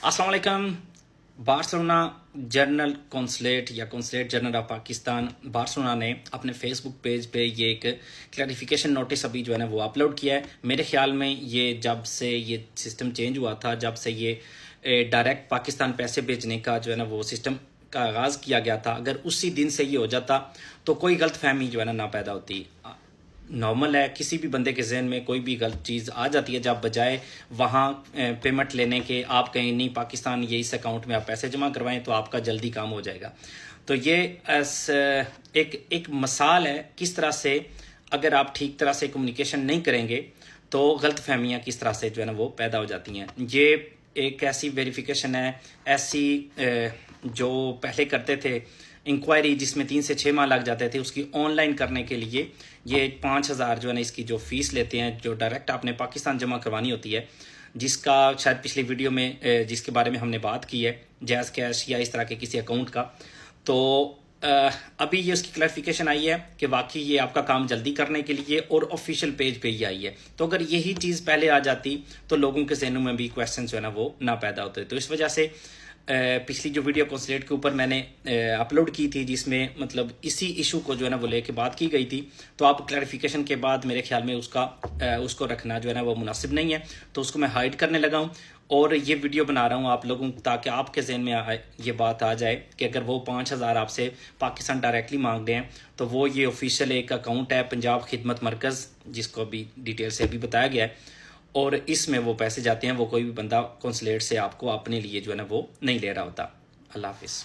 السلام علیکم. Barcelona general consulate یا consulate general of Pakistan Barcelona نے اپنے فیس بک پیج پہ یہ ایک کلیریفیکیشن نوٹس ابھی جو ہے نا وہ اپلوڈ کیا ہے. میرے خیال میں یہ جب سے یہ سسٹم چینج ہوا تھا، جب سے یہ ڈائریکٹ پاکستان پیسے بھیجنے کا جو ہے نا وہ سسٹم کا آغاز کیا گیا تھا، اگر اسی دن سے یہ ہو جاتا تو کوئی غلط فہمی جو ہے نا پیدا ہوتی. نارمل ہے، کسی بھی بندے کے ذہن میں کوئی بھی غلط چیز آ جاتی ہے، جب بجائے وہاں پیمنٹ لینے کے آپ کہیں نہیں پاکستان یہ اس اکاؤنٹ میں آپ پیسے جمع کروائیں تو آپ کا جلدی کام ہو جائے گا. تو یہ ایک مثال ہے کس طرح سے اگر آپ ٹھیک طرح سے کمیونیکیشن نہیں کریں گے تو غلط فہمیاں کس طرح سے جو ہے نا وہ پیدا ہو جاتی ہیں. یہ ایک ایسی ویریفیکیشن ہے، ایسی جو پہلے کرتے تھے انکوائری جس میں 3 سے 6 ماہ لگ جاتے تھے، اس کی آن لائن کرنے کے لیے یہ 5,000 جو ہے نا اس کی جو فیس لیتے ہیں، جو ڈائریکٹ آپ نے پاکستان جمع کروانی ہوتی ہے، جس کا شاید پچھلی ویڈیو میں جس کے بارے میں ہم نے بات کی ہے جیز کیش یا اس طرح کے کسی اکاؤنٹ کا. تو ابھی یہ اس کی کلیریفیکیشن آئی ہے کہ واقعی یہ آپ کا کام جلدی کرنے کے لیے اور آفیشیل پیج پہ ہی آئی ہے. تو اگر یہی چیز پہلے آ جاتی تو لوگوں کے ذہنوں میں بھی کویسچن جو ہے نا وہ نہ پیدا ہوتے. تو اس وجہ سے پچھلی جو ویڈیو کونسلیٹ کے اوپر میں نے اپلوڈ کی تھی، جس میں مطلب اسی ایشو کو جو ہے نا وہ لے کے بات کی گئی تھی، تو آپ کلیریفیکیشن کے بعد میرے خیال میں اس کو رکھنا جو ہے نا وہ مناسب نہیں ہے، تو اس کو میں ہائڈ کرنے لگا ہوں اور یہ ویڈیو بنا رہا ہوں آپ لوگوں تاکہ آپ کے ذہن میں یہ بات آ جائے کہ اگر وہ 5,000 آپ سے پاکستان ڈائریکٹلی مانگ رہے ہیں تو وہ یہ آفیشیل ایک اکاؤنٹ ہے پنجاب خدمت مرکز، جس کو بھی ڈیٹیل سے ابھی بتایا گیا ہے، اور اس میں وہ پیسے جاتے ہیں. وہ کوئی بھی بندہ کونسلیٹ سے آپ کو اپنے لیے جو ہے نا وہ نہیں لے رہا ہوتا. اللہ حافظ.